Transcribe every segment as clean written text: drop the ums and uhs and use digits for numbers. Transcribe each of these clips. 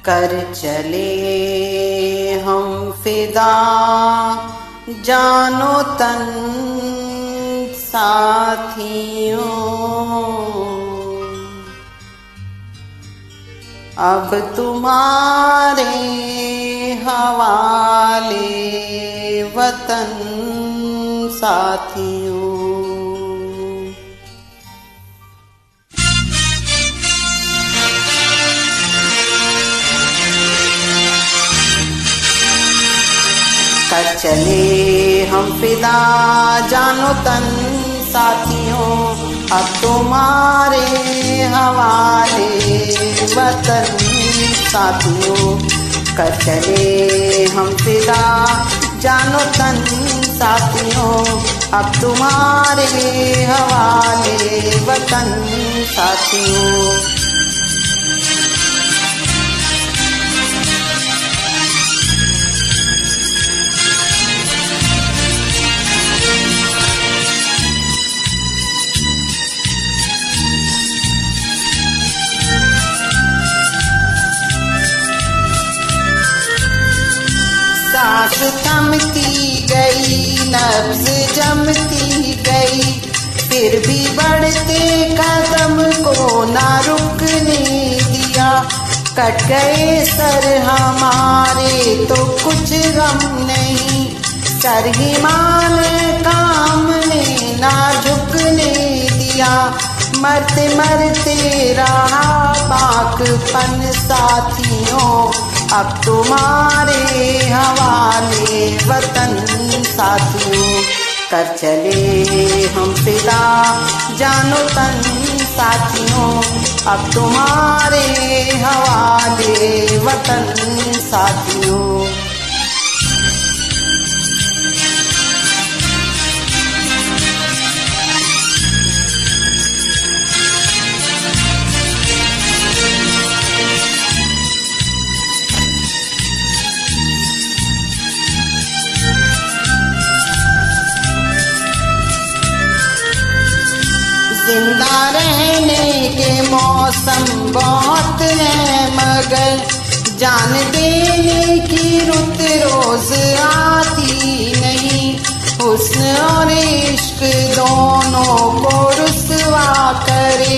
कर चले हम फिदा जानो तन साथियों। अब तुम्हारे हवाले वतन साथियों। कर चले हम फिदा जानो तन साथियों। अब तुम्हारे हवाले वतन साथियों। कर चले हम फिदा जानो तन साथियों। अब तुम्हारे हवाले वतन साथियों। सांस थमती गई, नब्ज जमती गई, फिर भी बढ़ते कदम को ना रुकने दिया। कट गए सर हमारे तो कुछ गम नहीं, सर हिमालय काम ने ना झुकने दिया। मरते मरते रहा बाकपन साथियों। अब तुम्हारे हवाले वतन साथियों। कर चले हम फिदा जानो तन साथियों। अब तुम्हारे हवाले वतन साथियों। जिंदा रहने के मौसम बहुत है, मगर जान देने की रुत रोज आती नहीं। हुस्न और इश्क दोनों को रुसवा करे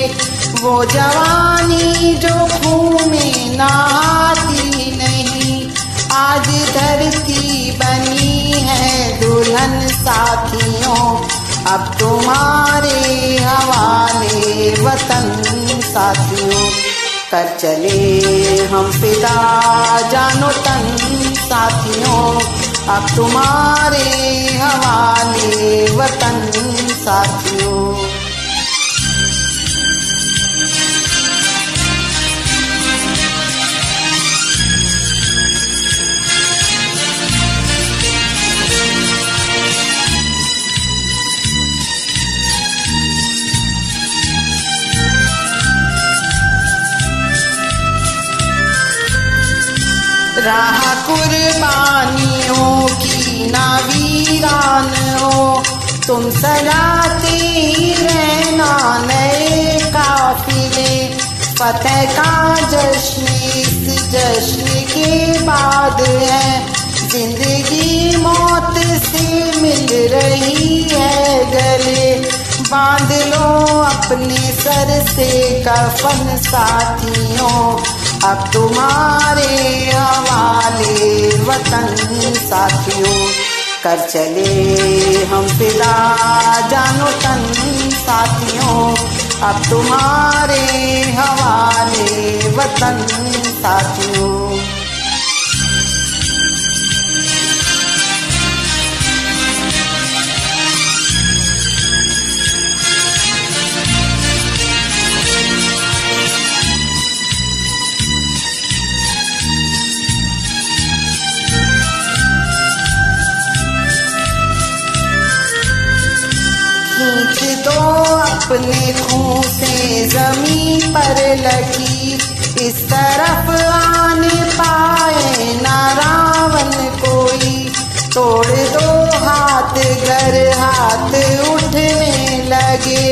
वो जवानी जो खून में नहाती नहीं। आज धरती बनी है दुल्हन साथियों। अब तुम्हारे हवाले वतन साथियों। कर चले हम फिदा जानो तन साथियों। अब तुम्हारे हवाले वतन साथियों। राह कुर्बानियों की ना वीरान हो, तुम सजाते ही रहना नए काफिले। फतेह का जश्न इस जश्न के बाद है, जिंदगी मौत से मिल रही है गले। बांध लो अपने सर से कफन साथियों। अब तुम्हारे हवाले वतन साथियों। कर चले हम फिदा जानो तन साथियों। अब तुम्हारे हवाले वतन साथियों। खींच दो अपने खून से जमीन पर लकीर, इस तरफ आने पाए ना रावण कोई। तोड़ दो हाथ गर हाथ उठने लगे,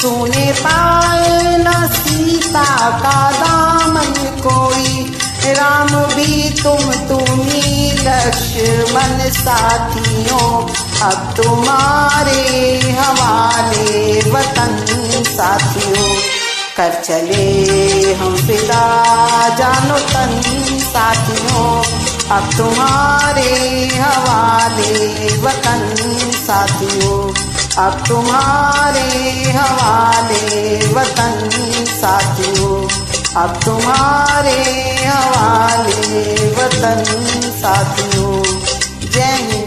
छूने पाए न सीता का दामन कोई। राम दुश्मन साथियों, अब तुम्हारे हवाले वतन साथियों। कर चले हम फिदा जानो तन साथियों, अब तुम्हारे हवाले वतन साथियों, अब तुम्हारे हवाले वतन साथियों, अब तुम्हारे हवाले वतन साथियों। जय हिंद।